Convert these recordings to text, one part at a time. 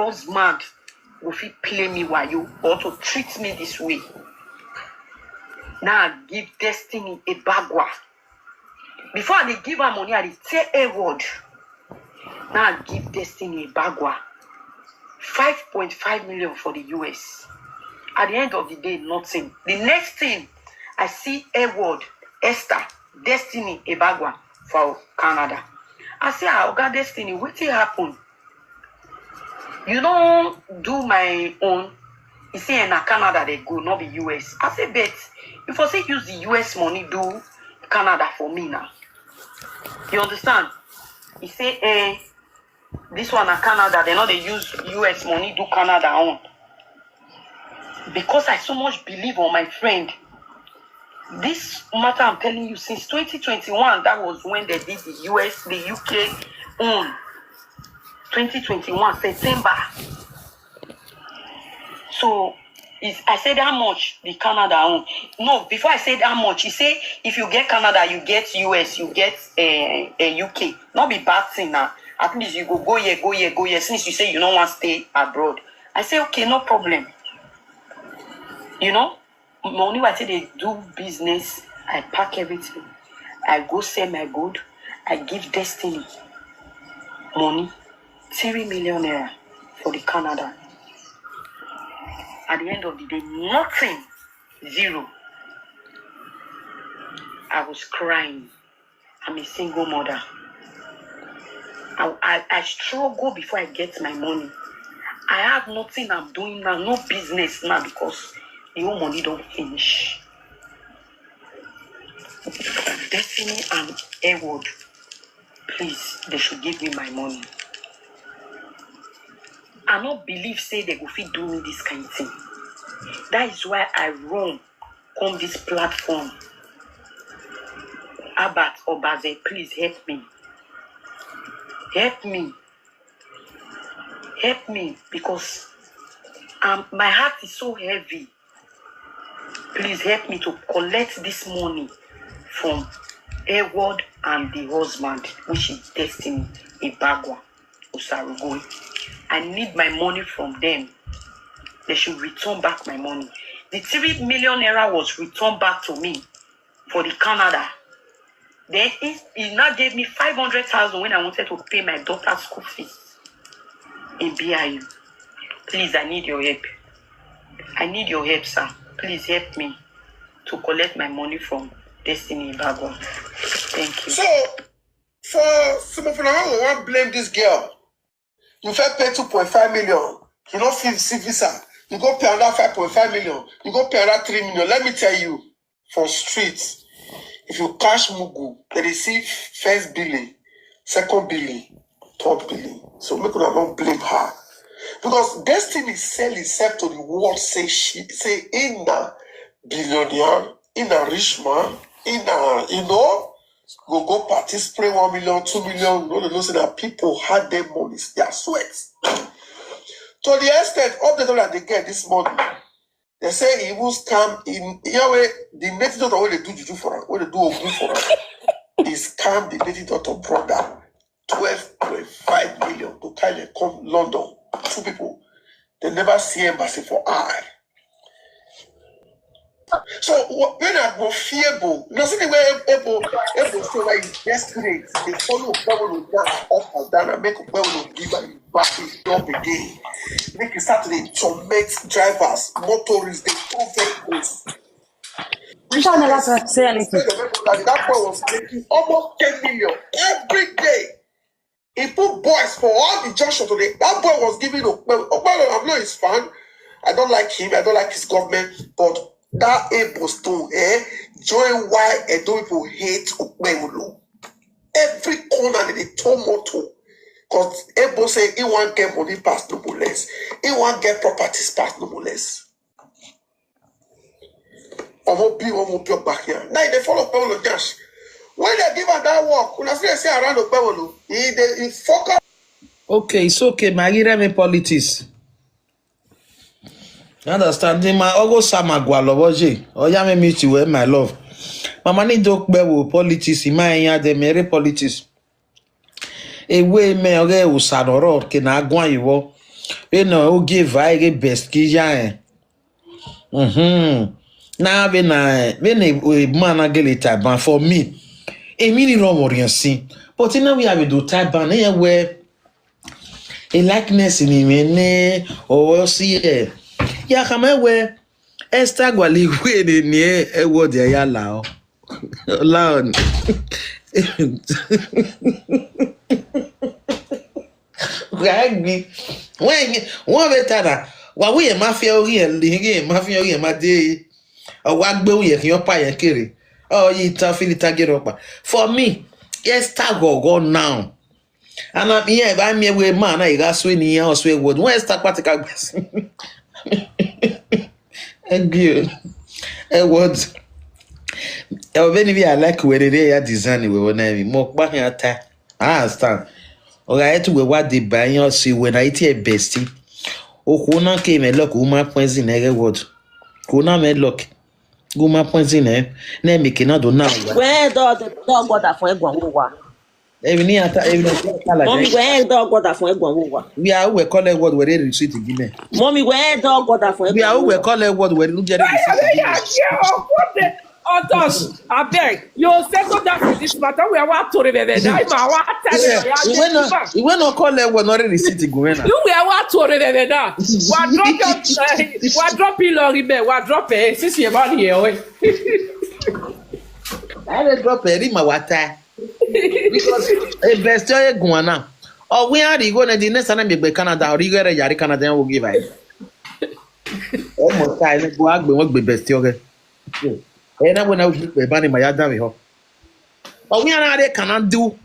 husband will fit play me while you or to treat me this way. Now I give Destiny Ebagua. Before they give her money, I say a word. Now I give Destiny Ebagua 5.5 million for the US. At the end of the day, nothing. The next thing, I see a word, Esther, Destiny Ebagua for Canada. I say, I got Destiny, what happen? You don't do my own. You say in Canada they go, not the US. I say, bet if I say use the US money, do Canada for me now. You understand? He say, this one in Canada, they know they use US money, do Canada on. Because I so much believe on my friend. This matter I'm telling you, since 2021, that was when they did the US, the UK on 2021, September. So I said how much the Canada own. No, before I said how much, he said if you get Canada, you get US, you get a UK. Not be bad thing now. At least you go here. Since you say you don't want to stay abroad, I say okay, no problem. You know, money I say they do business. I pack everything. I go sell my good. I give Destiny money, 3 million naira for the Canada. At the end of the day, nothing, zero. I was crying. I'm a single mother. I struggle before I get my money. I have nothing I'm doing now, no business now because the whole money don't finish. Destiny and Edward, please, they should give me my money. I don't believe say they go fit do me this kind of thing. That is why I run on this platform. Abat Obaze, please help me. Help me. Help me because my heart is so heavy. Please help me to collect this money from Edward and the husband, which is Destiny Ebagua Osarugoi. I need my money from them. They should return back my money. The 3 million naira was returned back to me for the Canada. Then he now gave me 500,000 when I wanted to pay my daughter's school fees in BIU. Please, I need your help. I need your help, sir. Please help me to collect my money from Destiny Ebagua. Thank you. So, for some of you, I want to blame this girl. You first pay 2.5 million. You don't see visa. You go pay another 5.5 million. You go pay another 3 million. Let me tell you, for streets, if you cash Mugu, they receive first billing, second billing, third billing. So make sure not blame her. Because Destiny sell itself to the world, say in a billionaire, in a rich man, in a, go party, spray 1 million, 2 million, they know say that people had their money, their sweat. To the extent of the dollar they get this money, they say he will scam in Yahweh, the native daughter when they do juju for her, when they do ogun for her, he scam the native daughter brother 12.5 million to kind of come London. 2 people. They never see embassy for I. So when I go fearful, you know, see the way able say like desperate, they follow people will dance up and down and make people will give and back his job again. Make it start to torment drivers, motorists, they go very close. I'm trying never to say anything. That boy was making almost 10 million every day. He put boys for all the junction today. That boy was giving I'm not his fan. I don't like him. I don't like his government. But that able to join why Edo people hate Okpewulu. Every corner they told motto. Because able say he want get money past no more less. He want get properties past no more less. Or back here. Now they follow Paulo Dash. When they give her that work, when I say around the Okpewulu, he focus. Okay, it's okay. Magira me politics. Understanding my Ogo Samagwa Loboje. Oya me meet you, my love. Mama ni dok bewo politics. Ima enya de mere politics. Ewe me oge usanoro ke na agwa iwo. You know, who give I best kija. Now when a man a get type ban for me. A mini wrong or see. But in a way I will do type ban where a likeness in him or see it. Yeah, come where Esther Gwali we near a word ya lao. Loud. When one better, what we a mafia real, the mafia real, my day. A wag bill, your pie and carry. Oh, ye tough in the get up. For me, yes, go now. And I'm here, if I'm here with man, I got swinging or sway wood. Where's that particular? And you, a word. When I like where they are designing, we will never more back in attack. I understand. Or I had to what they buy or see when I eat a bestie. Oh, Kuna came a look, whom I points in every word. Kuna made look. Go my points in there. Name me cannot do now. Where dog got that for Ebagua? Every near Mommy, where dog got that for Ebagua? we are we call it what we're ready to see to give me. Mommy, where dog got that for We are we Ebagua? call it what we're ready to see. Others, I beg you settle down for this matter. We are what to remember. We will not call it what already city going. You are what to remember now. What drop in Loribe, what drop it, since you're about here. I will drop a rima water because a best going now. Or we are going to the next time be Canada or you get a Yari Canada will give it. Almost time go out with be best. And I went out with a banning my other. But we are not there, cannot do.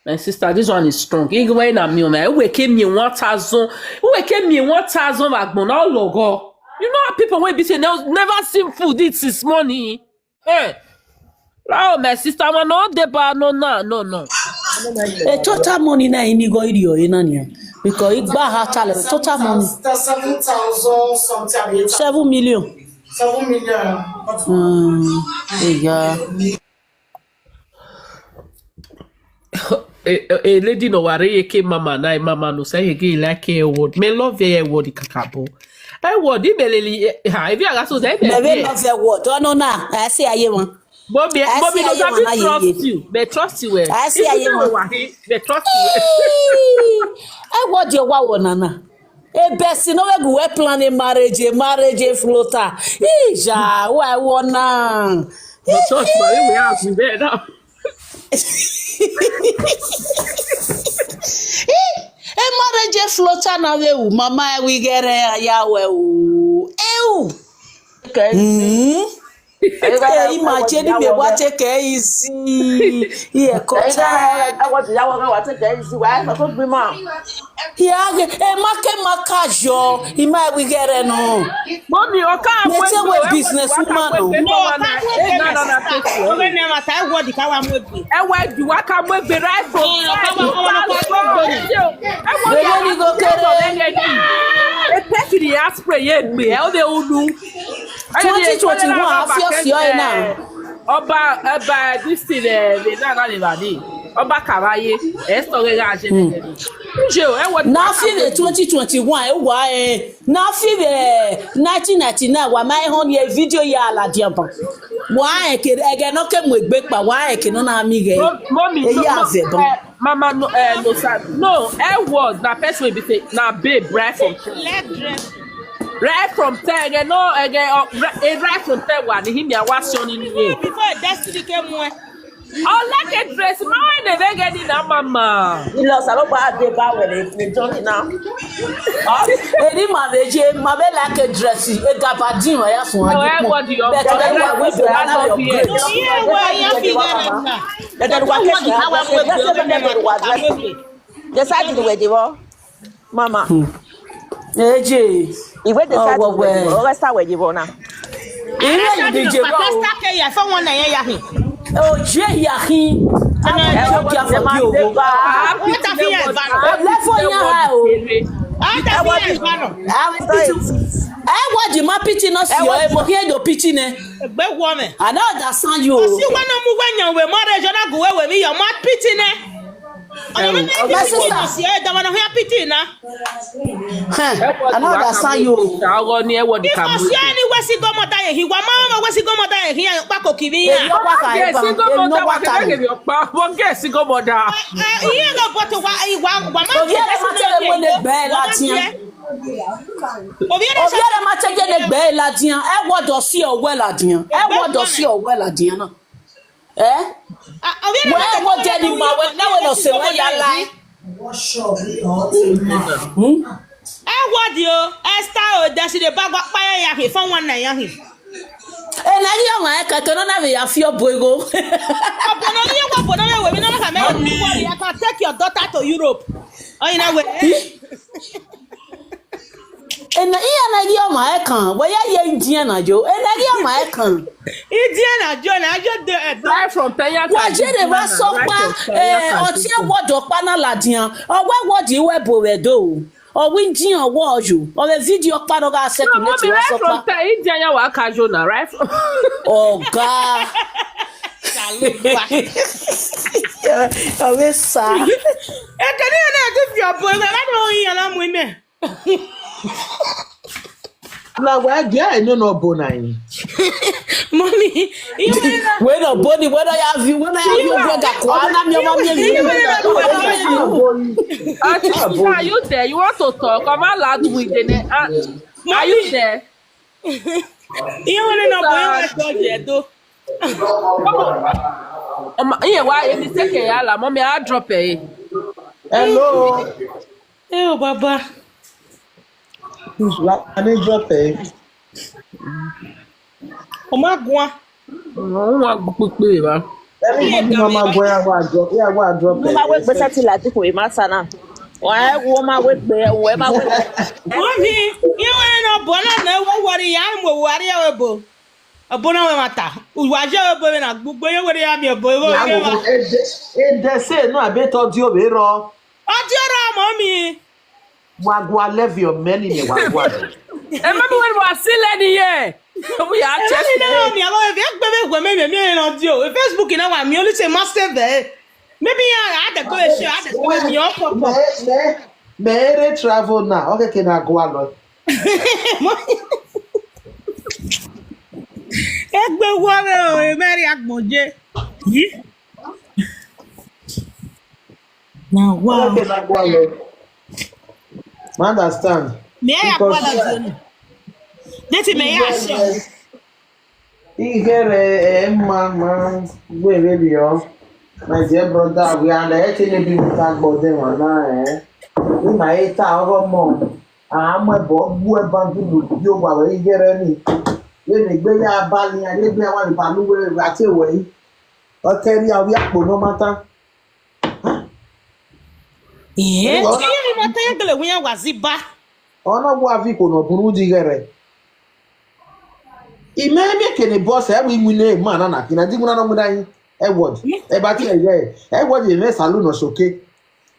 My sister, this one is strong. Even when I'm new, man, we came me 1,000. We came me 1,000 McDonald logo. You know how people will be saying, never seen food eat this morning. Hey. Oh, my sister, I'm not the bar. No. A total money na imigo idio inania. Because it bar her total money. 7,000 something. 7 million. 7 million. Yeah. A lady no worry, came mama, no say again like a word. Me love a word, kakabo. I would immediately. If you are so that, Never love your word. No, I say I am. Bobby doesn't trust you. They trust you. I say I am. They trust you. I want your wow, Nana. A best no we plan a marriage floater. Ija, why wanna? The church, but we have me there now. A marriage floater na we mama we get ya we. Ew. Okay. Imagine me what take easy. Yeah, kota. I want to take easy. Why? I could be mom. Yeah, makajo. Ima we get no. Mommy, you can't wait. Business woman. Ọba this thing the na le ọba karaye story ga je nje o na fi 2021 wa na fi 1999 wa mai hon ye video ya ala diaban wa ke ege no ke mo egbe pa wa ke no na mi ge mama no sir no word na person we be say na babe right from right from 10 again no again right from 10 one him ya was on in the before destiny came when like a dress my they get in mama you lost a lot of the power in Johnny now any marriage ma be like a dress e gabadin wa ya fun what do you decide the way mama Eje. Iwe decide o rest away the now Ile you dey go. Pastor ke ya for one na ya hin. O je ya hin. Ana jo dia for bi owo. What have you ever? Level yan ha o. What have you ever? what the ma pitching us here? But here the pitching eh. Be woman. I don't understand you. See when I'm moving your marriage, I go away with me. Your mad pitching eh. I don't know My sister. that one here pitching now. I don't understand you. If I see any West Gomota, he was mama West Gomota here. Paco Kivia. Yes, single mother. What can I give you? One guess, single mother. Here go but why Obiara ma tege ne gbe ladian e wodo si owe ladian e wodo si owe ladian na we wo je ni ma we na we no se we ya lai e wodio Esther o da si de bagwa pa ya he fon one na ya he na ri o ka to na be ya fi obogo abono ni wa bono we we na ka me I can take your daughter to Europe oh you know we na iya na ri o ma kan we ya ye Indian na jo na ri o ma kan Indian na jo de Drive from Kenya to wa je de wa so pa o ti e wodo pa na ladian o we wodi we bo we do o win jin o wo ju o le video pa no ga se ki ne ti wa so pa from India wa kajo na right from oh god Awe sa e kan ni na do fi obo e ma do yin la mu me Na wa dia eno no bo na yin. Mommy, you we no body when I have you brother kwa na me ma me are you there? You want to talk? Come on, lad with the are you there? you want to know Yeah, why you mistake yala? Mommy, I drop it. Hello. Eh, baba. I need drop it. Omagwa. No, quickly, ba. Mama go ya wa drop. Ya wa drop. Ma we gbe sati la ti ko e ma sana. Wa wo ma we gbe we ma we. Mommy, you want to know bona na wo wori ya mo wari ya we bo. Abona we mata. Uwaje we bo na gbugbo ye wori ya mi bo. E de say no abi to di o be ro. Odiora mommy. Wagwa leave your men in wagwa. Remember when we were still in here? We are Just no, me alone. If you me no dio. Facebook na wa mi only say master there. Maybe I had to go share. I had to go me up. Me travel now. Okay, can I go along? Egbe wo me o Mary Agboje. Yi. Now wow. Okay, can I go along? Understand? Me ya kwa la Deti me ya show. Igere mama we radio. My dear brother, we are letting you be talk about them na we might talk more. I'm a bob we bantu you wa we igere ni. We le gbe ya ba ni ale gbe wa ibalu we ati we. O teri awi apo no matter. Yeah, you mata ya gele wi waziba. Ona gwa vi ko no buru digere. Imebe kene boss e wi mune man na kina diguna no mudan e word e ba ti e word e me salon no soke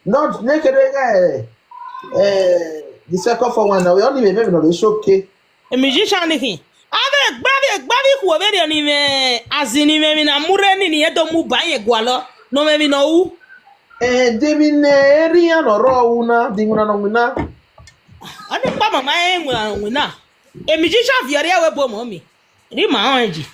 not nekere the second for one now we only me no soke e musician ni ave gbavi ku we ni me azini me na mure ni edo mu ba ye gwalo no me no u debi ne ri an oro una diguna no muna ade pa mama e nwuna e musician viere we bo mo mi ri ma onji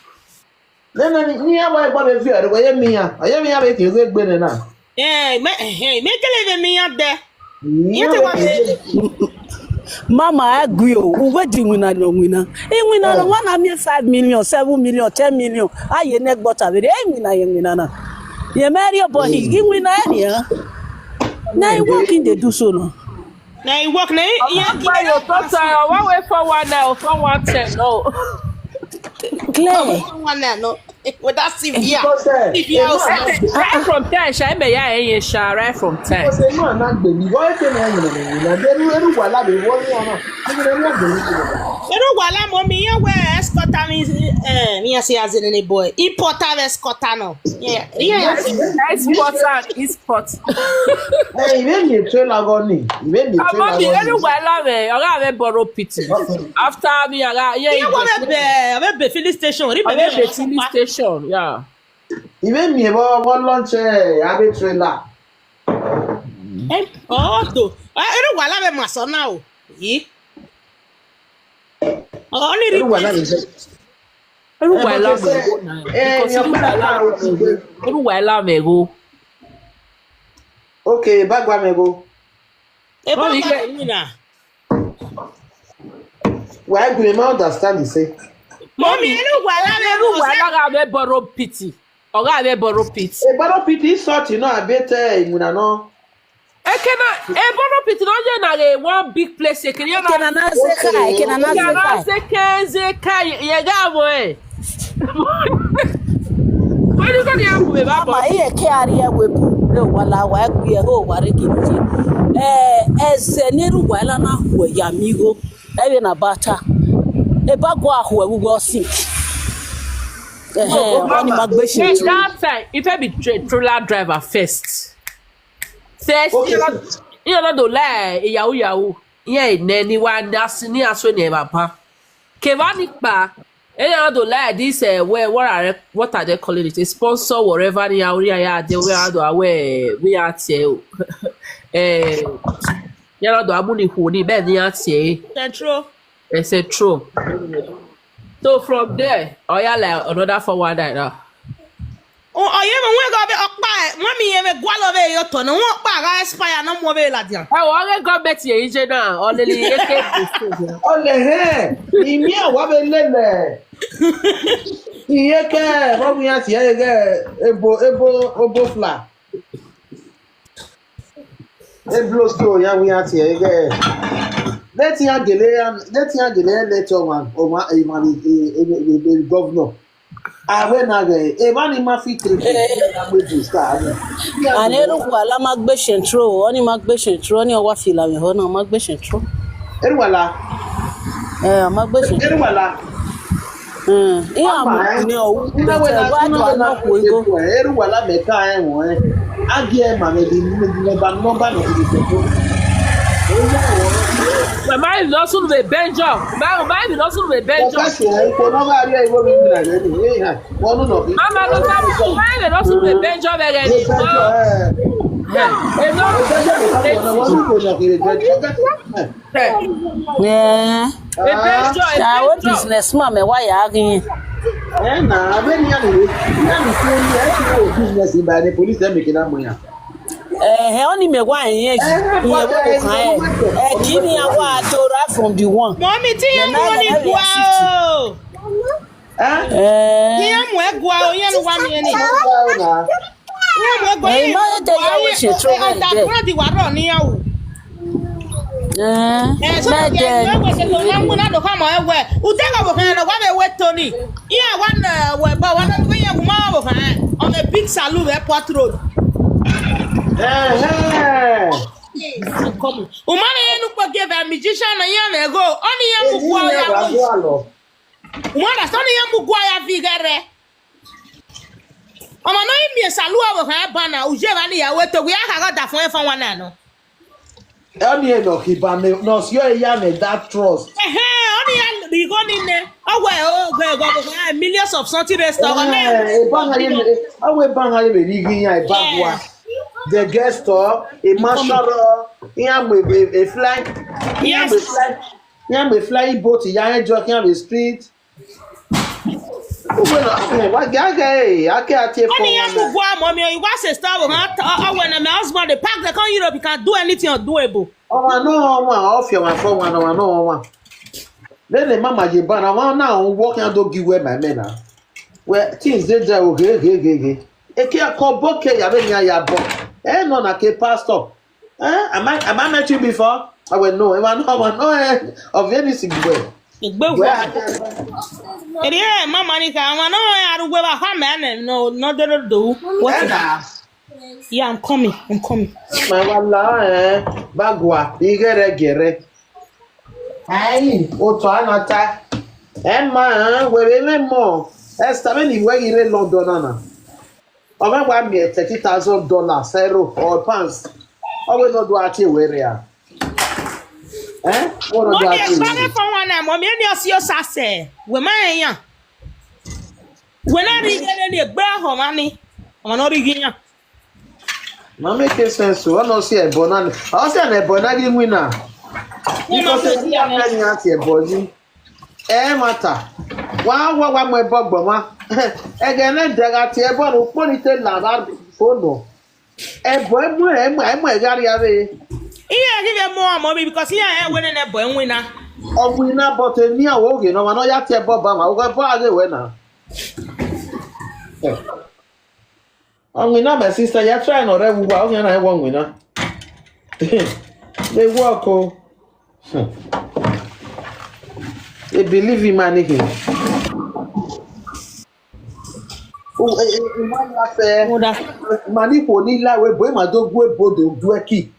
nena ni awa e gba be viere we ye mi ya be ti ze gbe ne na me kele ve mi ya de yete wa Mama agree o we di wina no wina e wina no one am 5 million 7 million 10 million aye nek bota we e wina na ye marry boy he wina area na he working dey do so no na he work na yeah buy your total one way for one now for 110 no Claire one no With that severe. Because Right from 10, shall I right from 10. because no na gbe mi wo ke na yin na de wa la be wo ni ona ni na gbe mi. Eru wala mo mi yan we escorta mi mi yan say as any boy. Importer escorta no. Yeah. It's spot. Ibe mi trailer go ni. Ibe mi trailer Mommy, go ni. anyway, I have borrow pity. After me, I be filling station. have a filling station. Yeah. Ibe mi bo launch abi trailer. Oh, to. Eru wala be masona o. Yi. Only Eru wa la be se. Okay, Ebagua me go. Why do you understand the say? Mommy, eru wala have borrow pity. Borrow pity. E baro pity sort you know abete imuna no. Borrow pity no na one big place. Kena na zeka. Why do you have Mama iye ke ari ewepu e wala wa ku ye ho ware kinji. Eze neru wala na ho ya migo. Ebe na bata. Ebagua ho ewu go sink. Oni magbeshin. that time, if I be trailer driver first, you know, do lie, yahoo. Yeah, nanny one that's near Sonia papa. Kevani pa, and do lie this what are they calling it? A sponsor, whatever the area they were away, we are here. You know, the money who need bed near Central. It's a true. So from there, like another forward now. Oh, yeah, we go be okpa. Mommy, ye me gwalo be yo to no won pa ga expire no mo be la dia. I go bet you ije now. Only Imi awa be lele. Iye ke bo mi ati ye ge ebo fla. Eblo sto ya wi ati ye ge. Let ya gele later one o ma the governor. Awe na ge e ba ni ma fit trip na gbe ju star. Aneru wala magbeshin tro, oni magbeshin tro ni owa fila mi ho na magbeshin tro. Eru wala. Magbeshin. Eru wala. Iya mo ni owu be te wa do na ko ego. Eru wala me ka won agi ma me di number no di my mind is also the Benjamin. My mind is also the Benjamin. Mama, look at my mind is also the Benjamin. Yeah. What business, mama? Why are you? Only me one here. Kini awa adora from the one. Mommy, ti money gwa. Ti amu egwa o yen wa mi ni. On a big saloon airport road. Umani yenu kwa give a magician na yana go. Oni yamu gwa ya. Umana soni yamu gwa ya vigere. Oma no imi salua wo kan bana uje bani ya weto we aka da fun e fun wana no. Oni e no hibame no si o ya me that trust. Oni ya bi go ni ne. Owe go millions of something rest over there. E banga ye be ligi ya Ebagua. The guest star, a marshal, a fly, fly boat, a young jockey on the street. What guy? I can't take mommy. You was a star when I'm husband, the park the country Europe, you can do anything doable. Oh, I know one off your phone, I know one. Then the mama, you ban, I want now walking out to give away my men. Well, things they do, okay. A care called Bokeh, I mean, I bought. No, na ke pastor. Am I met you before? I went no. I know of anything way. Mama Nika, I know I don't go back man no do. What is that? Yeah, I'm coming. Wahala Ebagua igere. Ai, oto anata. Emma, we more. Esther when you were in London na. O me wa me $30,000 zero or pounds. O we no do ati we ya. What do What ati? is coming from one mommy any of your sase. We man yan. When I read any bra ho mani. I'm not reading ya. Na make sense o no see e bona. O see na e bona gi winner. Because e ya na ni ati e boni. Matter. Wa mo e bogbo ma. Ege na daga ti e bonu polite la ba phone. E boy gari ave. Iya give more mommy because here I winning a boy winner. O winner but ni awo oge no ma no ya ti e bo ba ma. O go bo age we na. I'm winner, my sister. You're trying to rev wow. You're not one winner. They work. Oh, they believe in money. Money for ni la we boy ma do go bodo do eki.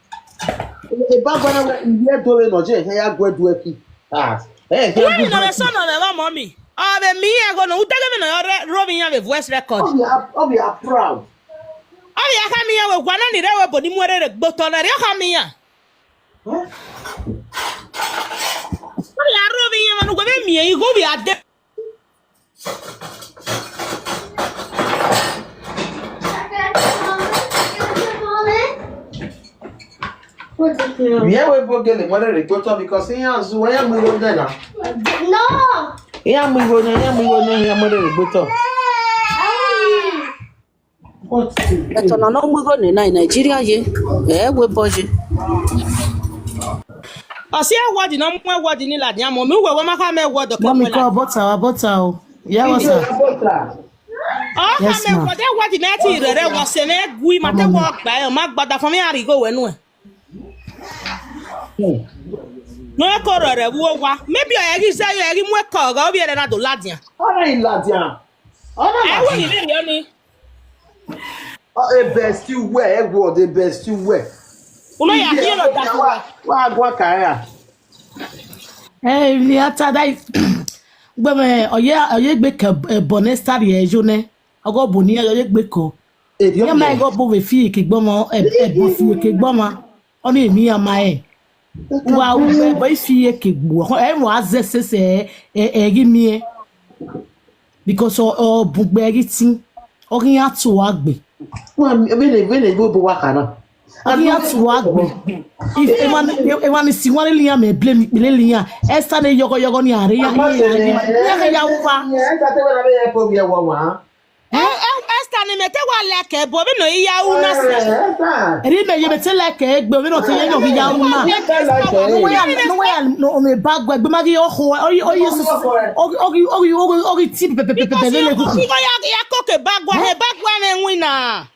E ba gba na ile do we no je ya go do eki. You know the son of my mommy. Me I go no tell me no robbing you with voice record. Oh, we are proud. Oh, ya come here with one and the other body more but on the come here. Oh, ya robbing you and with me, you go be at the We are going to get one report because he has why am we going there? No. Yeah, we go there. What? Eto na no mwigo ni na Nigeria ye. We boje. Osi award no mo award ni la dia mo mi we maka me award ko Mami ko bota o. Ya wasa. Oh, yes, ma. What that what na ti rere wo se me gui ma te wo gba e ma gbada fun mi ari go we nu e. No e ko rere wo wa. Maybe o yegi say yo yegi mu e ko ga obi ere na do ladian. Ora iladian. Ora wo ni le ni. A best you wear, what the best you wear. Ulo ya ki no da. Wa gwa kaya. Ni ata dai. Gbe me oye gbe ke bonesta re jone. Ogo bo ni oye gbe ko. Ya ma go bo we fi ke gbomo bo fi ke gboma. Oni emi ama e. Wa u bo fi ke gbo. Mo azesese egi mi because o bugbe egi tin. Orin atu agbe. Wa me bo waka na. Orin atu agbe. If eman si wan liyan me blame liyan. Esta ne yogo ni are ya. Ya uwa. Esta te na be po bi wa. Esta ni mete wa leke bo bi no iya u na se. Eri me ye mete leke egbe bi no te ye no bi ya u na. No me bagwa egbe ma gi oho ogi tip pepe le ku. Ya koke bagwa me wina.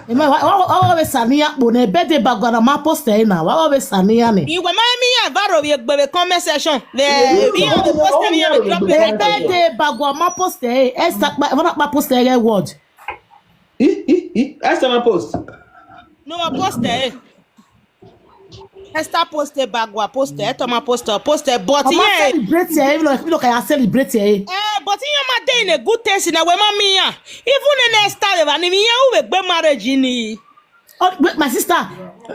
Mo Wa be sania bo na be de bagwa na ma poster na. Wa be sania ne. Iwe ma mi ya varo bi egbe conversation. The poster ni ya drop be de bagwa ma poster. Esta ma poster e word. Esta ma post. No poster. Esta poster bagwa poster. Eto ma poster but yeah. Celebrate even look I celebrate But you ma dey in a good taste na we ma mi ya. Even in Esta we ni mi ya we gbe marriage ni. Oh, my sister,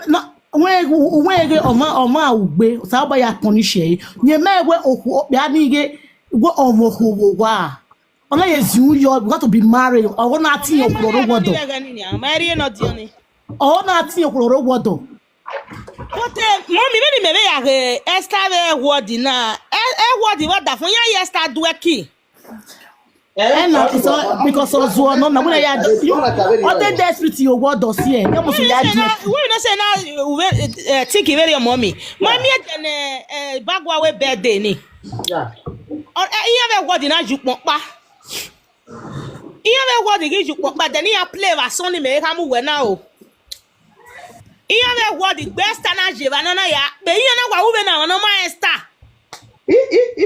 no, when Oma ugbe, so ba ya punish ye. Nye me we oku ya ni ge we omo wa. Ona yezu you got to be married. O na tin okuloro wodo. Marry no dioni. O na tin okuloro wodo. But mommy me ya Esta we word na. Word what da fun ya Esta do eki. And because of no when ya other desperate your word does here. You must be that. We no say now think very mommy. Mommy den bagwa we birthday ni. Yeah. Iya be word na jupon pa. Iya be word gi jupon pa den ya play va son ni me ka mu we na o. Iya be word best na jeva na ya. Be iya na wa we na no ma Esther.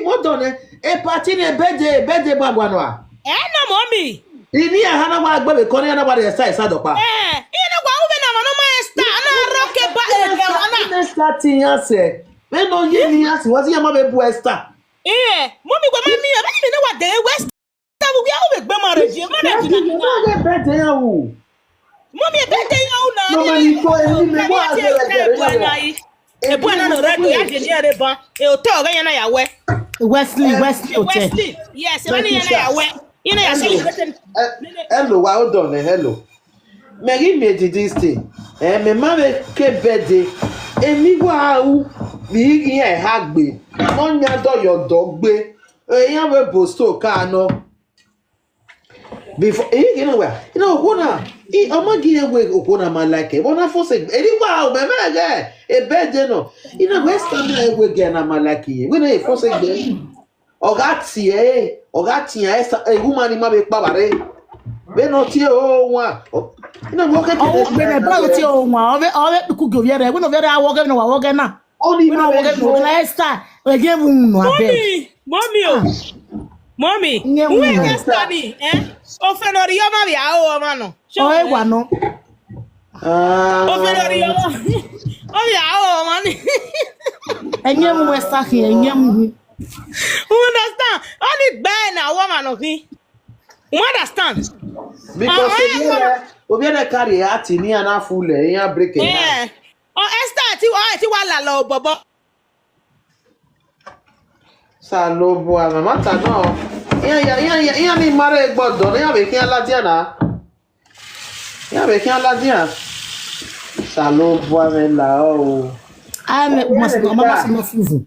Mo done e party ne birthday bagwa no a. No, mommy. Ini a hana wa agbe be ko ni na wa de style dopa. Ina kwa ube na mano ma star na rock ba Na start yan se. Me no ye ni asi wa si ya ma be bu star. Mommy kwa mami e me na wa de west. Ta bu ya ube gbe marriage. Marriage na Na birthday ya wo. Mommy birthday ya una. Mama ni ko e ni me wa agbe. Ebu na no radio ya je ni ereba. Hotel ga yana ya we. Wesley hotel. Wesley. Yes, e na yana ya we. Ina ya celebrating. Hello, well done, hello. Mary made this thing. Me mama ke birthday. Emi wa u mi yen ha gbe. Mo nya do your dog gbe. Eyan we bosto ka no. Before you know where. You know wona. Omo gi we okona man like e. Wona for say eni wa o me ga e birthday no. You know we stand we get na man like e. We no for say gbe. Oga tie esa woman ma be pa bare. Be no tie o wa. Ina mo ke Be na bra tie o wa. Obe ku go viere. We no viere awo ge no wa wo ge na. Only no wo ge no na esta. We ge mu no abe. Mommy. We get study, O fenori yo ma bia o ma no. O e wa no. O fenori yo. O bia o ma ni. Enye mu esta ki enye mu. Understand? Only buy na woman of me. You understand? Because obi na carry at ni ana full e yan break e. Esther ti wa la lo bobo. Sa lo bo a mama ta no. Yan ni mare gbodo yan be kin aladia na. Yan be kin aladia. Sa lo bo a me la o. I must no fufu.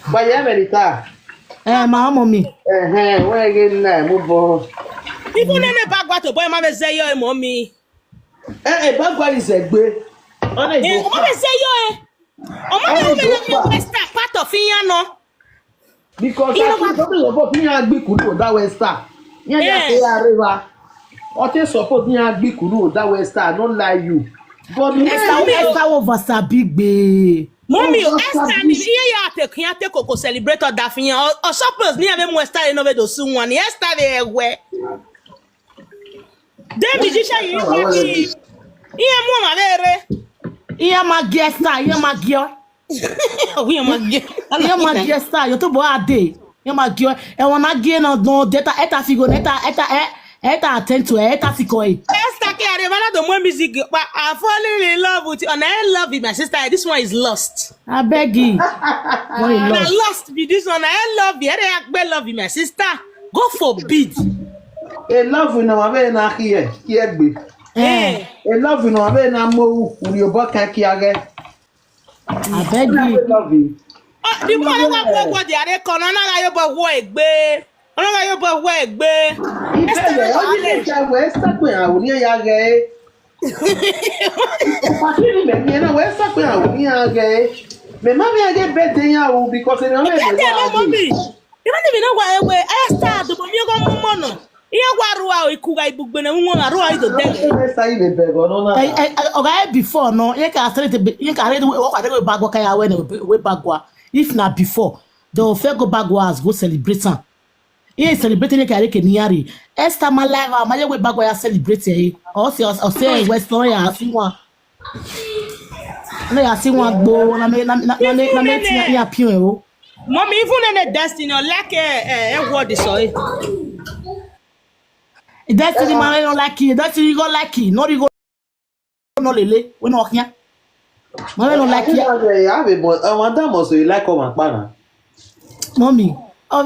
Ba ya America. Ma mommy. We get na mo bo. People nene bagwa to boy ma be say yo mommy. Bagwa is egbe. Ona e go. O ma be say yo O ma be na me start part of yan no. Because I don't know ni agbe kunu that West Star. Yan ya pe arewa. O te support ni agbe kunu that West Star, don't lie you. But Esther over Sabigbe. Mommy, Esther ni ya te koko celebrate da fin o suppose ni ave mo Esther no be do su one. Esther be ewe. David Jisha yi ko ki. Iye mo ma bere. Iye ma Esther, iye ma gio. We ma gio. Iye ma Esther, yo to bo ade. Iye ma gio. E wona gie no data eta figo eta attend to eta sikoi. Esther ke are bana do mo music but I falling in love with you and I love you my sister. This one is lost. I beg you. I lost be this one. I love you. I love you my sister. God forbid. E love you na we na here gbe. E love you na we na mo uri obo kan ki age. I beg you. Love you. The one wa go dey are kan na ga yo bo wo egbe. Ona ga yo bo wo egbe. Esther o ni ja we start pe awon ni ya ge. Pakini me na we start pe awon ni ya ge. Me mama ya get birthday ya o because e no me. Mommy. You don't even know why we Esther do mo mi go mo no. Iye gwa ruwa o ikuga ibugbe na nwo aruwa ido de. Esther ile be go no na. Oga before no, you can read we bagwa kai awe we bagwa. If na before, the offer go bagwa as go celebrate am. He celebrating the carry Kenyari. Esther my life, my way back where I celebrate here. Or say West Sonia, I see one. No, I see one go. Na me appeal. Mommy, even in the destiny, like a word is so. Destiny man don't like you. Destiny you go like you. No you go no lele. We no here. Man don't like you. I have a boy. Madam also you like come and pana. Mommy. What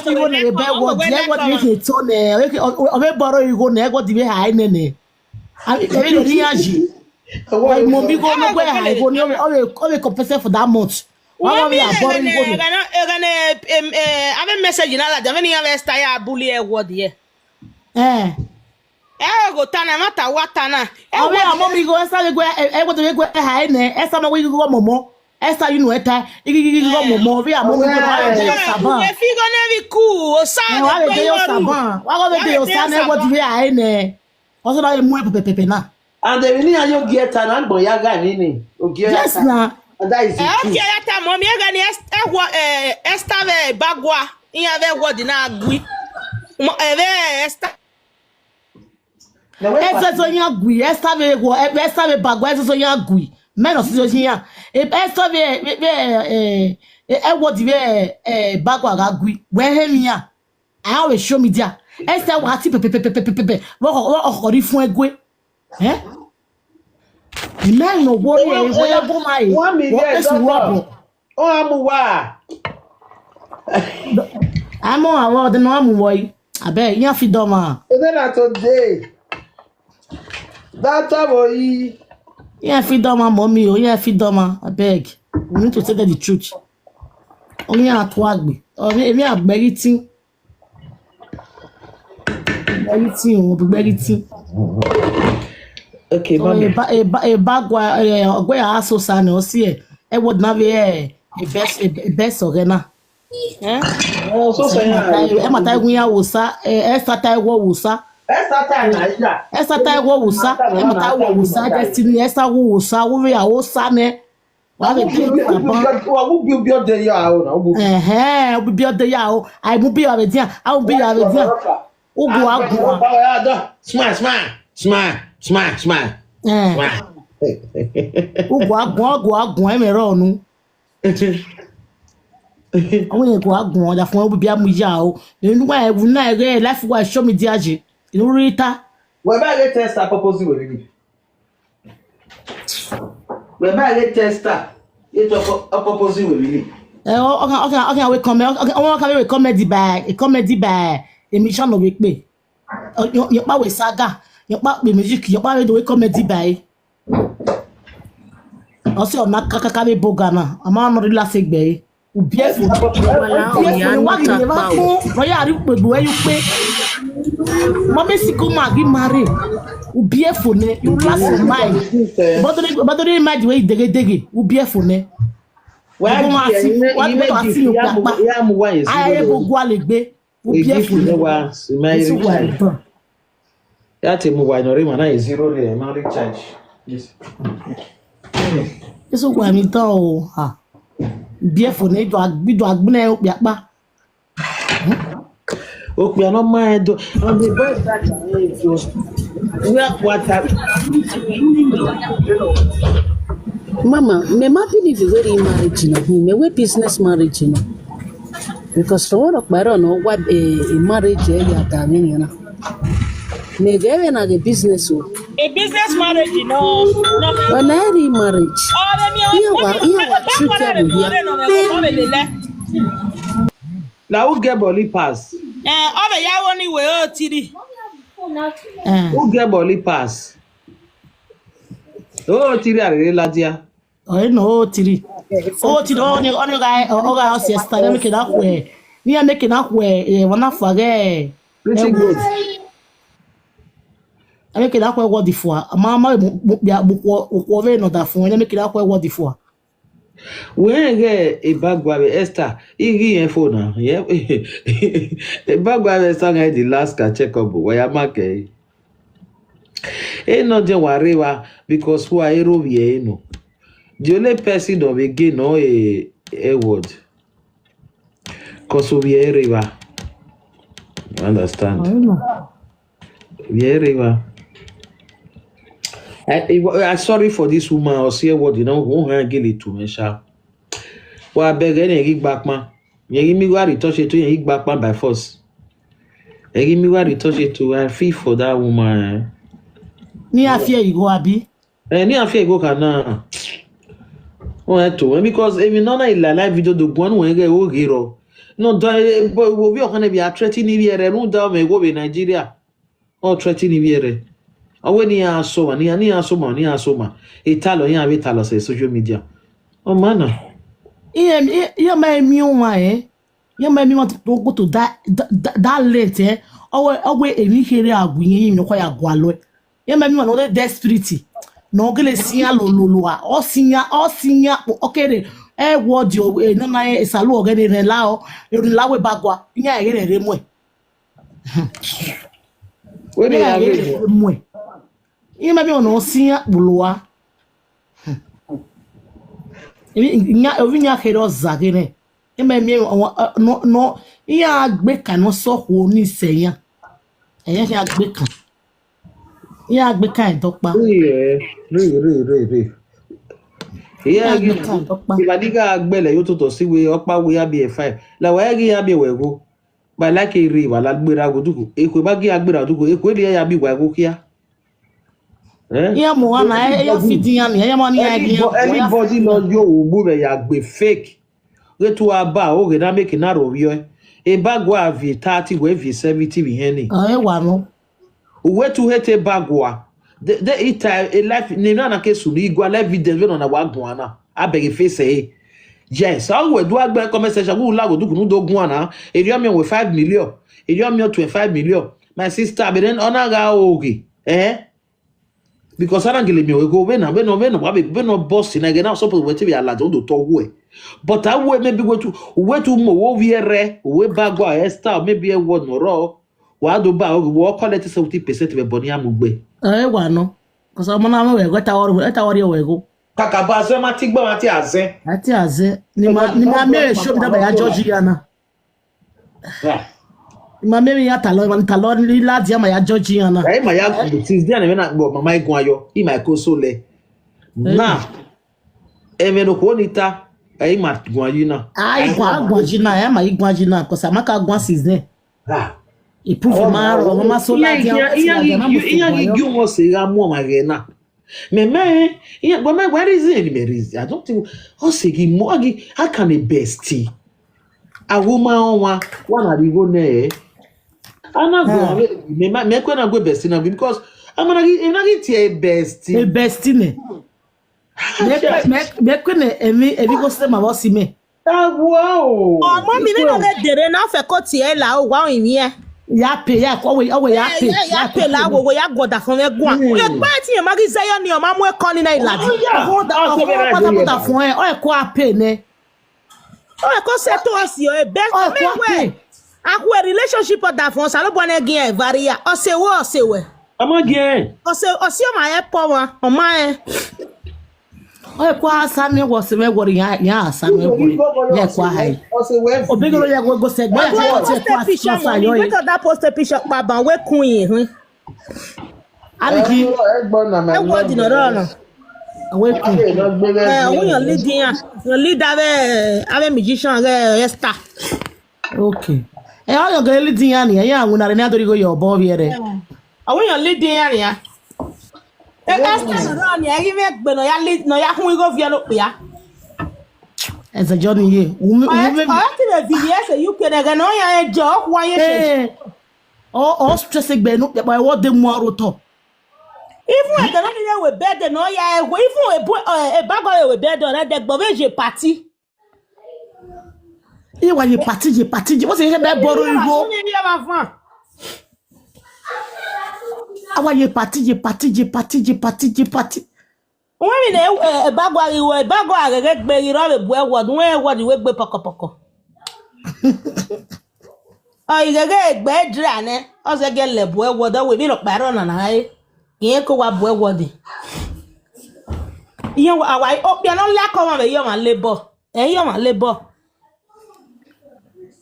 you want to be what you tone o borrow you go na go di high nene I really reaji why mommy go no go high go no compensate for that month why we are borrowing go have message na la javeni have stay abuli e word here go tana mata watana mommy go start go e go high ne esa ma we go momo Esther, you know it. You go more. We are more. If you gonna be cool, or sad, why they your saban? Why go they your saban? What we are in? Also, I am more pepe na. And the mini ayo get an boy yaga nini. Yes na. And that is the Okay, truth. that time, mommy, I got Esther Ebagua. In a word in a gui. Esther. Essa Sonia gui, essa ve go, essa ve bagua, essa Sonia gui. Menos Sonia. Essa ve what the bagua ga gui. Where him ya? I always show me there. Essa what pepe. What fun egwe. Eh? The man no worry, where go my. 1 million, What doctor. Oh, I'm wa. I'm on the normal boy. I bet you fi doma. And then I today. That time, boy. Yeah, fi doma, mommy. Oh, yeah, fi doma. I beg. We need to tell the truth. Only a twagby. Or me a berry thing. Berry thing. Okay, So mommy. a bagua, where I also san or see it would not be a best organa. Oh, so say Emma Taiwia Wusa, Esther Taiwo Wusa, Esther time na Esther Taiwo Wusa, Emma Taiwo Wusa, Destiny, Esther Wusa, we are all Sane. What a big who build your day out. will be the yao. I will be a dear. I will be a dear. Smile. Go, Emeronu. I will go out on the phone will be a mujao. You know why I will not left why show me diaji. You Rita. Where I get test purpose with me. Where I get test it purpose with me. Okay, we come. Okay, we comedy bag. A mission of me. Your power saga. Your part with music. Your power do we comedy bag. Also, not Kakakabe Bogana. A man not relaxing bay. Beautiful. What you never know? Why are you where you pay? Mommy Sikuma get married. Beautiful, you last in mind. But don't imagine where you dig. Beautiful, ne? Where I see you. I able go alegbe. Beautiful. That is why no remember na zero there, man recharge. Yes. Eso kwa mi tan o ha. Beautiful ne do agbuna o piapa. Okay, I don't mind. On the best that Mama, me ma believe very marriage na me we business marriage na. Because for what I don't know what a marriage ya ta me na. Me get na the business o. A business marriage, you know. When I remarriage. Now who get body pass? Who get body pass? Oh, tiri are ladia. Oh no, tiri. Oh, tiri on guy or sister make it up where. We are making up where one forget. Pretty good. I make it up where what before. Mama over another phone. I make it up where what before. When get Ebagua Esther, he phone now. Yeah, Ebagua song the last check up. Why am I? Ain't not just worry because who are you know. The only person of again no a word. Cause we are river. Understand? We are river. I'm sorry for this woman or say what you know who handle it to me, sha. Well, I beg any gig back man. You give me what you touch it to you back man by force. You give me what you touch it to I feel for that woman. Ni afia you go abi. Ni afia go kana. Oh to because even no na live video do one when get o hero. No do we are be threatening here no down me go be Nigeria. Or threatening here. Awe ni asoma ni asoma italo ya vitalo say social media oh man yeah me one yeah me want to go to that late awe emi here agun yin no kwa ya gwalo yeah me want no desperate no gele sia lololo a o sinya okere word yo no na isalu ogene re la o lawe bagwa nya ere mu we dey have mu you maybe on Osia Bulua. Ovinya hero zagene. No, ya gbeka no so ho ni seya. Eya ya gbeka. Ya gbeka edokpa. Re. Ya Yeah, gbeka edokpa. Ibadiga agbele yo to si we opa we ya be 5. La wa ya be we go. Ba like ri wa la gbera go duku. Ekwe ba gi agbera duku. Ekwe le ya bi wa go kia. Ya mo wana ya fidi ya mi. Ya mo ni ya gi. Anybody no yo ugbu be ya gbe fake. We to aba o ge na make na ro yo. Ebagua vi 30 we vi 70 vi heni. Wa no. We to hete Ebagua. The it a life ni na ke su ni igwa evidence we na wa gun ana. Abeg face say. Yes, I will do a comment section. Who lago do no do guana. If you with 5 million, if you 25 million, my sister, but then honor ogi. Because I don't give me go when no boss in again. I'm supposed to be a lad to talk way. But I will maybe go to more over we bagua Esther, maybe a word no raw. Why do buy or collect 70% of a bonia mugbe? No, because I'm not going to go. Kakaba so ma tigba ma ti azen. Ati aze. Ni ma me show da ba ya Georgiana. Ma me ya talon ni ladi ma ya Georgiana. Eh ma ya since dia na na gbo mama igun ayo, I ma ko so le. Na. E no ko nita, e ma gun ayo na. Igun jina, ma igun jina because amaka gun season. E prove ma ro ma so ladi. Iya gi mo se ga mo ma ge na. Meme, but where is it? I don't think. Oh, say Mogi, how can a bestie? A woman one are you go ne? I'm not going. Me when I go bestie now because I'm gonna get a bestie. A bestie ne. Me when every go say my boss me. Wow. Oh, mommy, me no let the na fe ko ti e la o wa yin ye. Ya pay ya ko we ya pay la wo ya goda fun e gun o le pa ti e magi sayo ni o ma mu e kon ni na iladi o da fun e o e ko a pay ne o e ko se to si o e best me we akwe relationship da fun sa lo bo na gin e varia o se we ama gin o se o ma e po wa o ma e o e ko asa mi wo se me wo ya asa mi wo ya ko hai o be go ya go se gba ya ko picture mo we to that post picture pa ban we kun yin aliki egbon na ma wo di no ro we kun won yan lead ave musician Esther okay e o yo go lead yan ni ya awun na re ni adori go yo bo bi ere awon yan lead yan ya Esther no ni e me gbe no ya kun go fi lo pe ya as a journey here ti le video se you can ga no ya e jo wa ye se o stress gbe no pe wo de mu aroto even e no ni we bed no ya e go even e Ebagua we bed on de gbo ve je party e wa ye party wo se be boro igo awa ye party wọ́n mi ne Ebagua agege gbe iro be bu ewo dun we gbe pokopoko o igege gbe dra ne o se ge le bu ewo do we mi lo paro na ai yin ko wa bu ewo di yin wa wa o bia no la ko ma be yo ma labor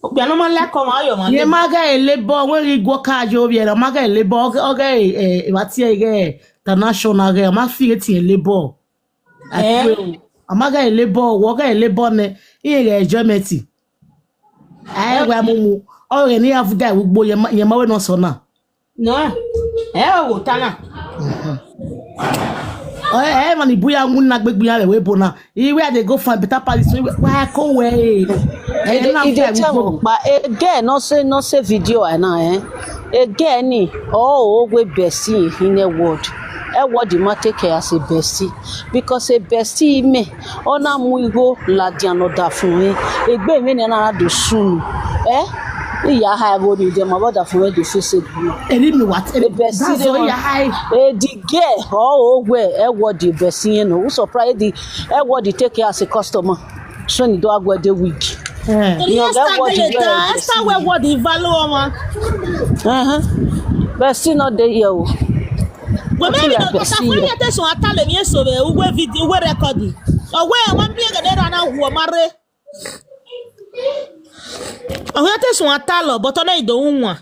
o bia no ma la ko ma yo ma ye maga e labor won ri go ka jo bi e maga e labor oga e wa ti e international ge ma fi ti e labor amaga e labor wo ga e labor ne e ge enjoyment ai wa mumu o re ni afuga gbogbo ye ma we no so na no wo tana man ibuya ngun na gbegbu ya we bo na where they go find better palace why ko we again no say video na again ni we bestie in a word what the matter take as a bestie because a bestie me ona mu igo la diano da fun egbe mi na do sun iya ha go di dem about da fun the face eri mi what the bestie so ya high the girl what the bestie no who surprise the what the take as a customer so ni do agwa de week Esther we what the value ma bestie not dey here we maybe no ta fun ya te so atale mi so we video we record Owe wan bi ga dera na wo mare. Owe te so atalo but ona ido unwa.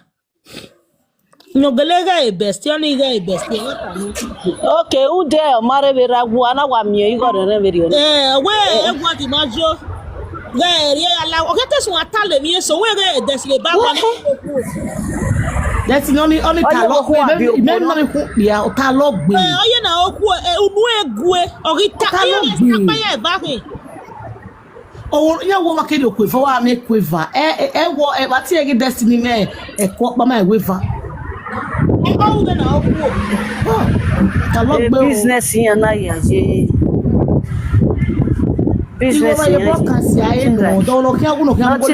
Nyogelega e best, oni ga e best. Okay, ude mare beragu ana wa mie igoro re beri oni. We egwa di majo. Ga ri ala owe te so atalo mi so we ga e desle ba wa. That's only talo gbe. Me no me ku bia o talo gbe. Oye na oku unu egwe orita Talo aye gbe. apa ya ba hin. Oh, yeah, what can you quiver? I make quiver. What I take destiny me. Quote by my quiver. Oh, then I'll go. Business here na ya je. Business here. Not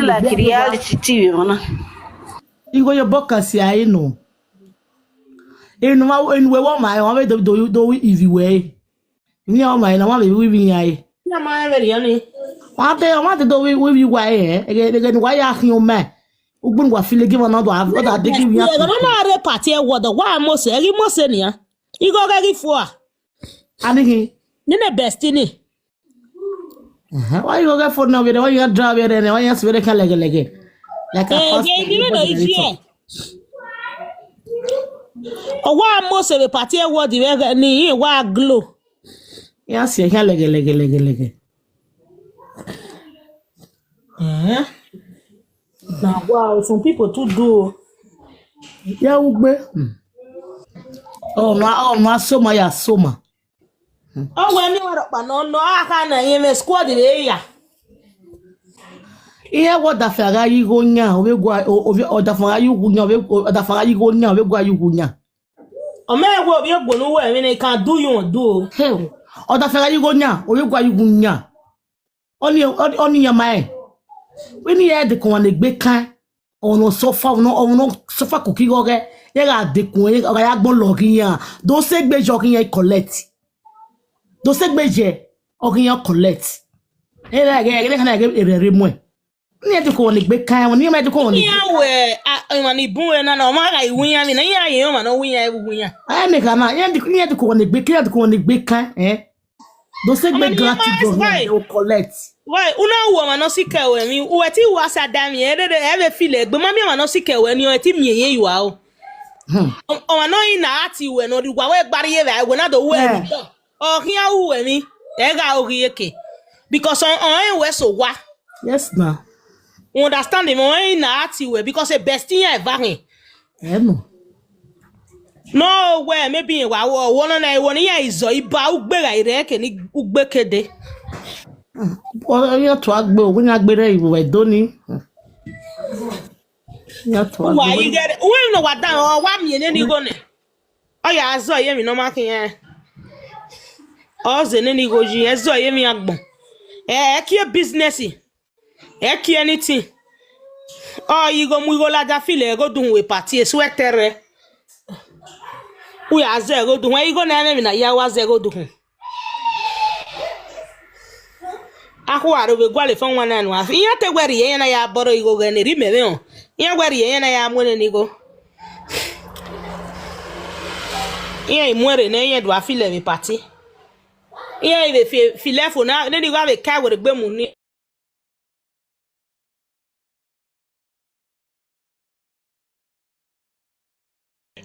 like reality TV mana. You go your book see I know. In we want my one do easy way. You my na one we win ai. Na ma very ani. One day I want to do with you why again why are you man? Ugbun wa feel give another other dey give you. Yeah, no na re party e wodo wa mo se ri mo se nia. Igo ga gi fo a. Ani Ni ne best ni. why you go for now why you drive there why you swear can lege. Like a Ni me no ije. O wa mo se be party e wodo we ni wa glow. Yes, you can lege. Now wow, some people too do. Yeah, ugbe. Oh, my soma ya soma. Oh, when you were pa no aka na yin me squad be ya. Iya what da fara yi go nya we gwa o da fara yi go nya we da fara yi go nya we gwa yi go nya. O me go bi egbo no we me can do you do. Hey, o da fara yi go nya o we gwa yi go nya. Oni ya mai. We ni e de ko na gbe kan. Ono sofa ono sofa cookie go ge. Ye ga de kun ye ga ya gbon lo kiyan. Do se gbe jo kiyan collect. Do se gbe je o kiyan collect. E la ge kan na ge ere mo e. Ni e de ko na gbe kan won ni ma de ko na. Ya we a ni bun we na o ma ga iwun ya mi na ya ye o ma no wun ya ewu ya. Ai me kana ye de ko na gbe kiyan de ko na gbe kan do se gbe gratis go collect. Why una wo ma no sike we mi we ti wa sa da mi e be feel egbe ma mi ma no sike we ni o ti mi yen yiwa o. O ma no ina ati we no digwa we gbari ye we na do we mi to. O kian wu we mi e ga o eke. Because on we so wa. Yes na. You understand me o ina ati we because e bestie e va hin. No. No way maybe wa wo no na wo ni ya izo iba ugbera ire ke ni ugbekede. O ya to agbe o ni agbere iwe do ni. Ya to agbe. Why you get it? We no wa dan o wa mi ni go ne. O ya azo ye mi no ma kin yan. O ze ni go ji azo ye mi agbon. Ki business. Ki anything. O you go mu go la da file go dun we party e sweater. We are zero do when you go na me na ya wa zero do. Ako aro we gwale fon wana no afi. Ya te gwari ye na ya boro igo ga ne ri me o. Ya gwari ye na ya mo ne ni go. Ya I muere na ye do afi le mi party. Ya I be file fo na ne ni go be ka we gbe mu ni.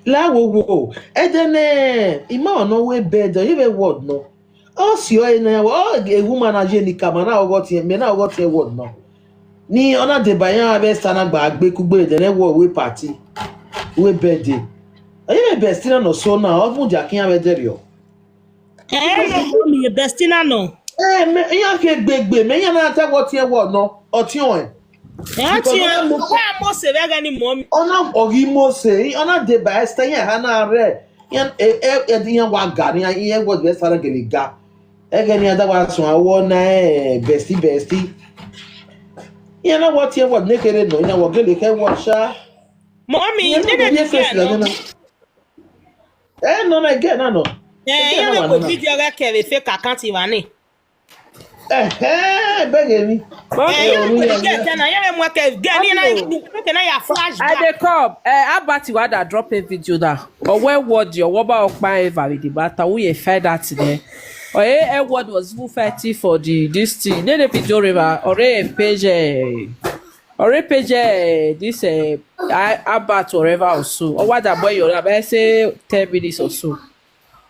La wo edene ima ono we bedo you be word no o si o ina o a woman aje ni kama na ogo tie me na ogo tie word no ni ona de bayan be sana gba agbe kugbe edene wo we party we birthday ayi be best na no so na o fun jakin abedere o Mi bestina no. me yan ke gbegbe me yan na ta wo tie word no o ti on Ti mo se be ga ni mo. ona ogi mo se ona de ba esta yan ha na re yan yan wa ga ni yan word be sara gele ga ege ni ada wa so awo na bestie yan na what yan word ne kere no yan wo gele ke wo sha Mommy, you didn't no na again no yan ko video ga kere fake account wa ni. Beg me. I dey come. Abati wada drop a video da. Or where word your woba okpa eva with the matter. We find that today. Edward was even fighting for this thing. Then the video river page this about whatever or so. Or what that boy you I say 10 minutes or so.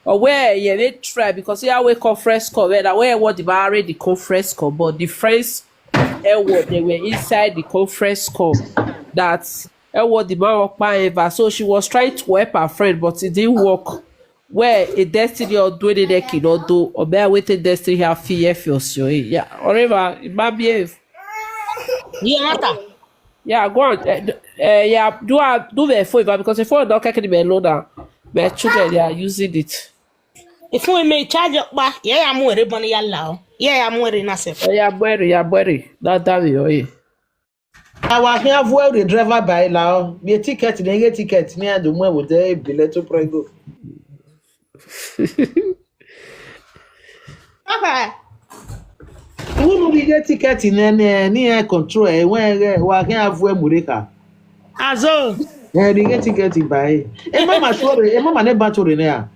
Or where they try because here we conference call where what the already conference call, but the friends Edward they were inside the conference call that Edward the man ever. So she was trying to help her friend, but it didn't work. Where a destiny or do it they cannot do or bear waiting destiny have fear feels you. Yeah, or ever it might be yeah, go on. Yeah, do the favor because if I don't get the loader, my children they are using it. If we may charge up back, yeah, I'm worried bunny allow. Yeah, I'm worried myself. Yeah, bury. That way. I was here for the driver by now. Be a ticket, they ticket near the one with the bill to prego. Okay. Who will get ticket in any near control? When we have where Murica. Azo. Yeah, they get ticket by. Mama, sorry, Mama never to there.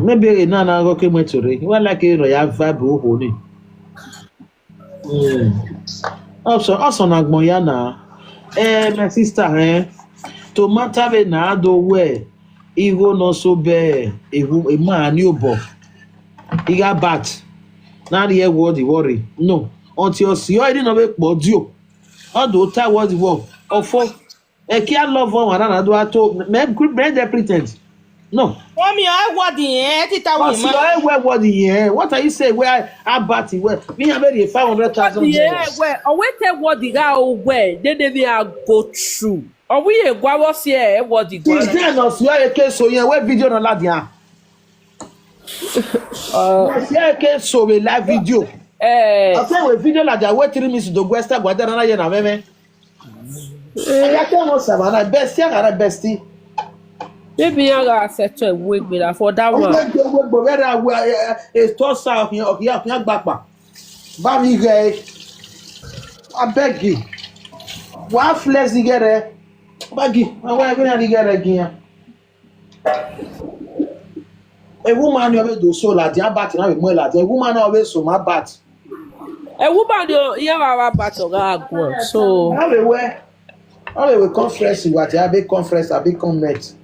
Maybe Nana go came to it. Well, like you have vibe holy. Also, Nagmoyana. My sister, to matter na do where. Ego no so bad. A man new bo. He got bat. Now the air worry. No. Until you already know about you. All the time was the work. Or for a can't love one another. I told me, brand their pretense. No. Mommy, I what the What are you saying? Where I bat it? Where me have already $500,000. Yeah, where or wait what the guy where they go through. Or we a guavos here, what the guy. Since you are a case, so yeah, where video on Ladia. So we live video. I say we video like that. Wait 3 minutes to West Guadana yana meme. I can't Savannah bestie. Maybe I got set to wait me for that one. It's toss out here of your back. Baby guy, I beg you. What flex together? Baggy, I'm going to get again. A woman always do so like the bat now with more like a woman always so my bat. A woman you have a battle go so everywhere. All the conference what a big conference a big comment.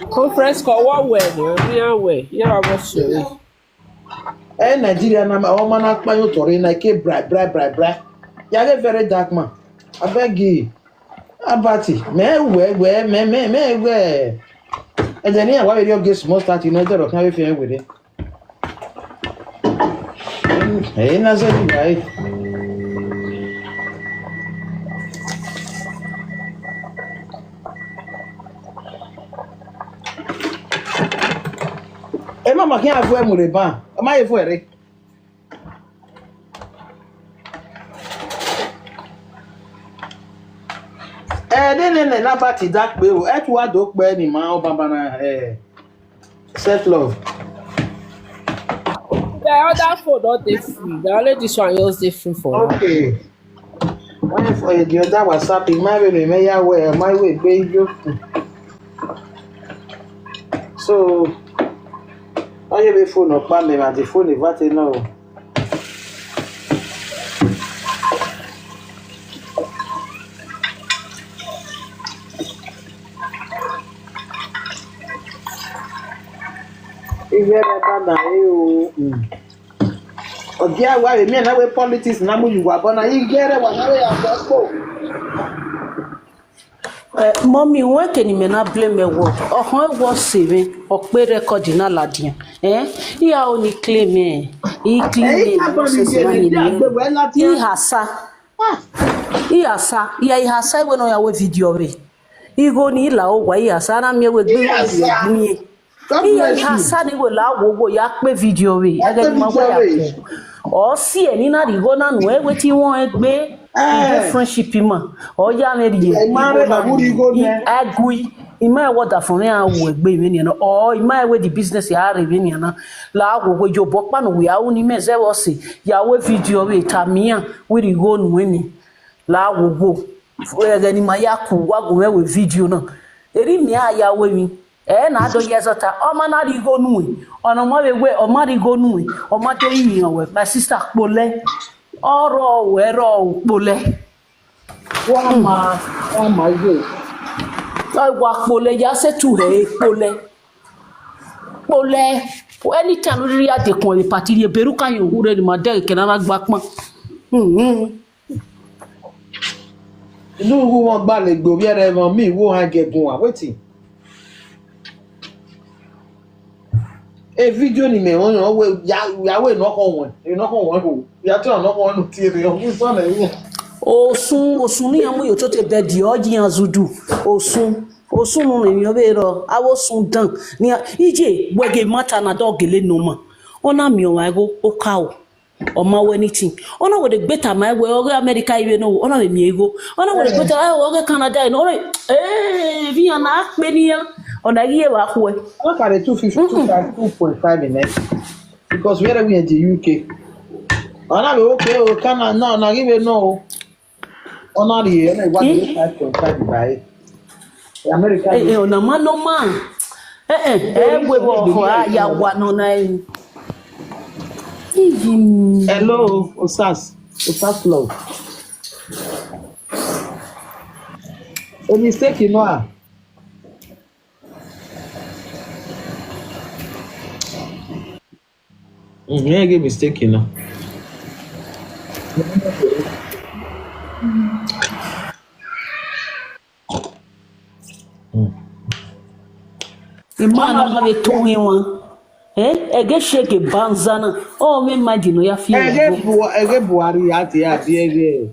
Conference call what way? Yeah, what's you? Nigeria na my woman act my authority like bribe. You are a very dark man. I beg you. Abati, me. And then here, why you get small start, you know, that can be with it. Hey, Nazari, guy. Hey, Mama, can't have where Muriba. Am I for it? Then about that way, at what dog by any man, Bambana, self love. The other four not different. The only this one is different for. Okay. When for the other was happy, my way, my way, baby. So, I have a phone of Pammy, and the phone is what I know. Ogia wa me na we politics na mu yuwa bona igere wa na we agogo. Mommy won ke ni me na blame me word. Ohun wo save o pe record na ladian. Iya o ni claim e. I claim I hasa we no ya we video we. I go ni la o wa I hasa na me we gbe ni. Iya hasa ni we la wo ya pe video we. Ege ma wa ya ko. O si e ni na ri go na nu e we ti won egbe friendship ma. O ya me ri e. Agui ima e woda fun ya wo egbe mi ni na. O ima e we the business ya re mi ni na. La wo jo bo pa no we a uni me ze wo si. Ya we video we tamia we ri go nu ni. La wo ege ni ma ya ku wa go we video na. Eri mi a ya we mi. na do yezota o ma na ri go nu ona mo we o ma ri go nu o ma to yin we my sister pole oro we ro pole One my way. wa pole ya se tu he pole anytime we ya de kon le party le beru kan yo hure ni ma de ke na gba pon Inú who wọn gbà lè gbò bí ẹrẹ wọn mí wó hàn gẹ̀gùn à wetin. E fídíò ni mẹ́wọ́n yàn wé yàwó ìnákọ̀ wọn hò yàtọ̀ ìnákọ̀ wọn nù tí èrè ọ̀hún sọ̀nà yìí. Osun ni amu yo to te be di oji yan zudu osun no mi yo be ro awo sun dan ni ije wege mata na dogele no ma ona mi o wa go o ka o ma we anything ona we de gbeta ma we o America ibe no ona mi ego ona we de gbeta o Canada no vi ana pe ni ona giye wa ko e Look at the 2.5 in it. Because where we in the UK. Ona be okay o Canada no na give no. Ona the what 5.5 by America. Ona ma no man we wo ya wa no na Hello, Osas Love. A mistake, you know. Yeah, get mistake, you know. Imana ma be to hin ege shake banzana me imagine ya fi Ege Buhari ati ege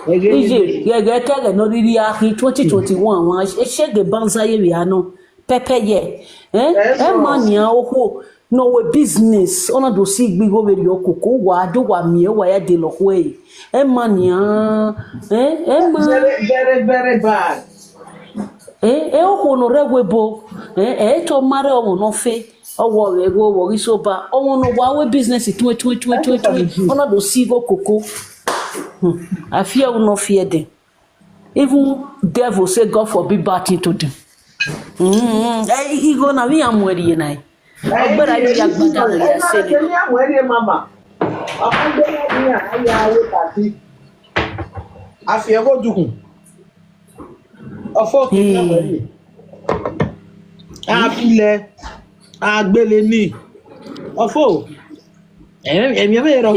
ege kege no riri ya 2021 wan shake banza ye wi ano pepe ye mania oho no we business ona do si gbigo we ri okoko wa do wa mi wa ya de lo we mania very very bad oho no regwebo to mare o no fe owo ego wo ri so ba owo no wa we business 20 ona do si go koko I fear will not fear them. Even devil say God forbid bad thing to them. He go na we am ready na. But I be agbada ya say. Me am ready mama. Afunde ni aya we party. Afie go dukun. Ofo ki am ready. Afile agbele ni. Ofo. Emi be ro.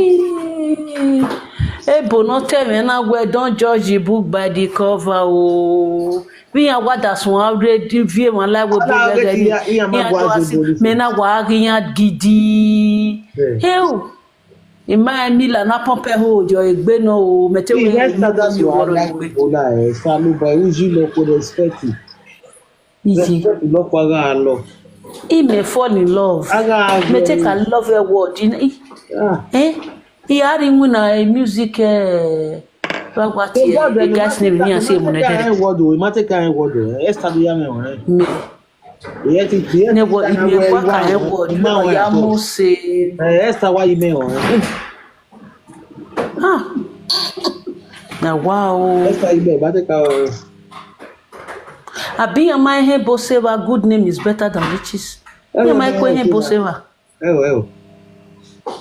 Ebo no tell me na we don't judge the book by the cover oh. We are what that's one already view one like we be me na wa giyan gidi. Heu. Ima mi la na pompe ho jo egbe no o mete we that's you are like ola salu by uji lo ko respect. Easy. Lo kwa lo. He may fall in love. Me take a love a word he had him when a music what the guy's name near say when I word we mate kan word Esther do ya me won ne bo ime kwa kan word no ya mo say Esther why you me won na wow Esther you be mate ka abi am I here boseva good name is better than riches am I going here boseva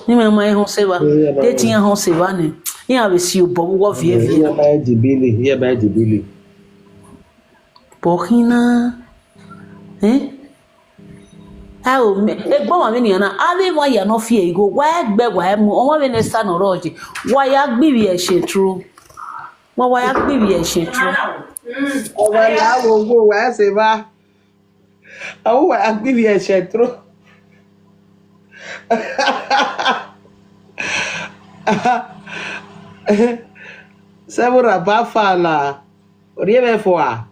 ni me mai ho seva de tinha ho seva ne ni a si o bo wo vie ya ba de bili porina o me egbo wa me ni na ave wa ya no fie igo wa egbe wa mu o wa me ne sta no roji wa ya gbiwi e se true wa ya gbiwi e se true o wa ya wo go wa se ba o wa ya gbiwi e se true Sebura bafala oriebe foa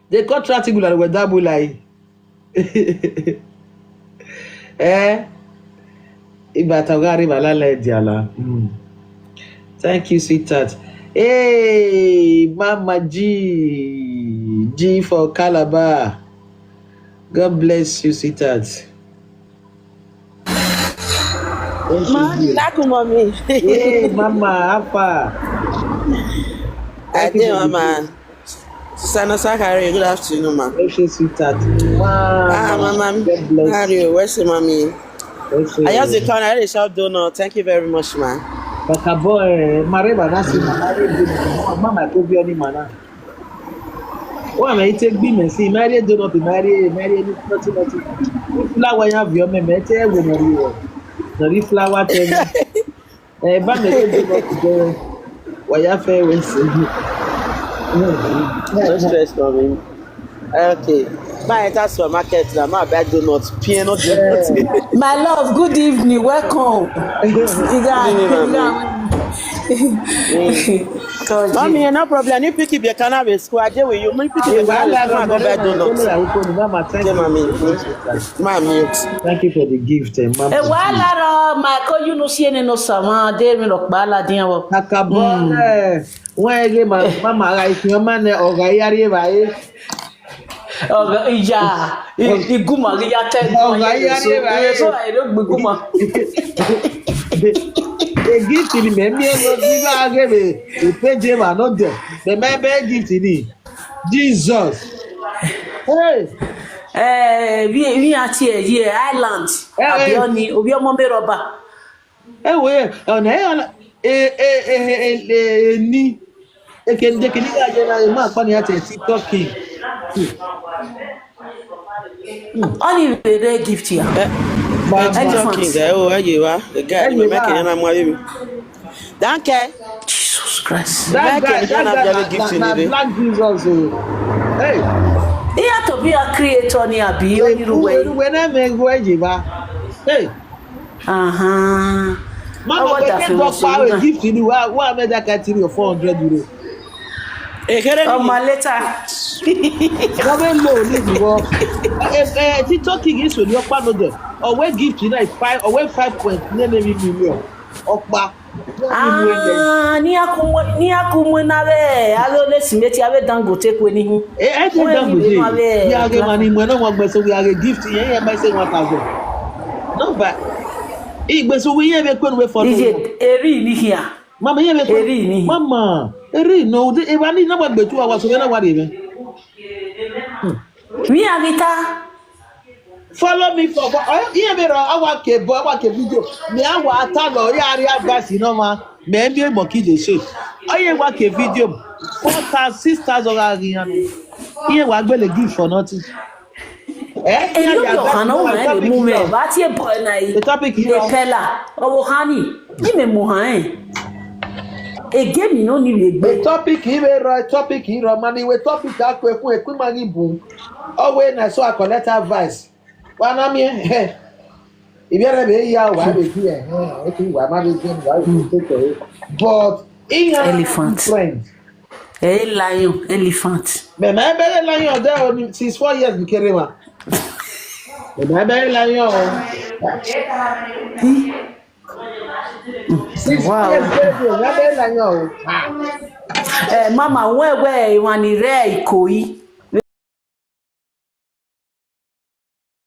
the contract regular with dabulai ibatagari balala diala thank you sweetheart Mama G for Calabar, God bless you sweetheart. Mommy. Hey, Mama, apa? I did, Mama. Sana Sakari, good afternoon, ma. Okay, sweetheart. Mama, God bless how are you? Where's your mommy? you. I just call. I shout donut. Thank you very much, ma. Kaka boy, Mareba nasi Mari do mama ko bi oni mana. Wa me take bi me si Mari do not Mari ni nothing. Flower ya bi o me te e we no ri o. No ri flower te me. Ba me do not go. Wa ya fe we si. No stress, mommy. Okay. My enter supermarket now. My bad donut. Piano donut. My love, good evening, welcome. Mommy, no problem. You pick up your cannabis. School. I deal with you. Me pick up your cannabis. School. I go buy donut. Thank you, Mommy. Thank you for the gift, mama. Wahala, my call you no see any no sama. They me look bala diya wo. Kaka boy, when again, mama, like your man or Gayari by. Oga ija iguma ya te so I don't guma the gift in me no give again the page ma no there the member gift ni Jesus hey we are here island abioni obi omo be roba we ona ni ekende kini ga je na ma pa ni ati TikTok king only the gift here King the guy me making na mo abi danke Jesus Christ that gift ni black Jesus hey he had to be a creator ni abi oniruwe when I me go ejiba hey mama we can go for a gift ni wa me that can tell you 400 euro my letter government loan ni wo TikTok is when you pa no there or we gift na 5 or we 5.9 million opa ni akumwe na be alo le simeti abe Dangote kwe ni hu Dangote ya ge mani mo na mo gbeso we are gift yen by say 1000 no ba igbeso we yen be kwe we for eri ni here mama yen be eri ni mama eri no de e ba ni na gba gbetu wa so na wa de me mi avita follow me for yen be ro awa ke video me awa ata lo ya ri advice no ma me bi mo ki de se oye wa ke video 4,000 6,000 ariyan yen wa gbe le give for nothing the topic is pela owo hani ni me mo han again mi no ni we gbe the topic here mani we topic akwe fun ekun mani bu always na so I collect advice wa na mi ibi ara be ya wa be ki e ki wa ma be ki wa be take but elephant friend lion elephant me ma be lion there since 4 years bi kere ma me be lion mama we iwan ni re Ikoyi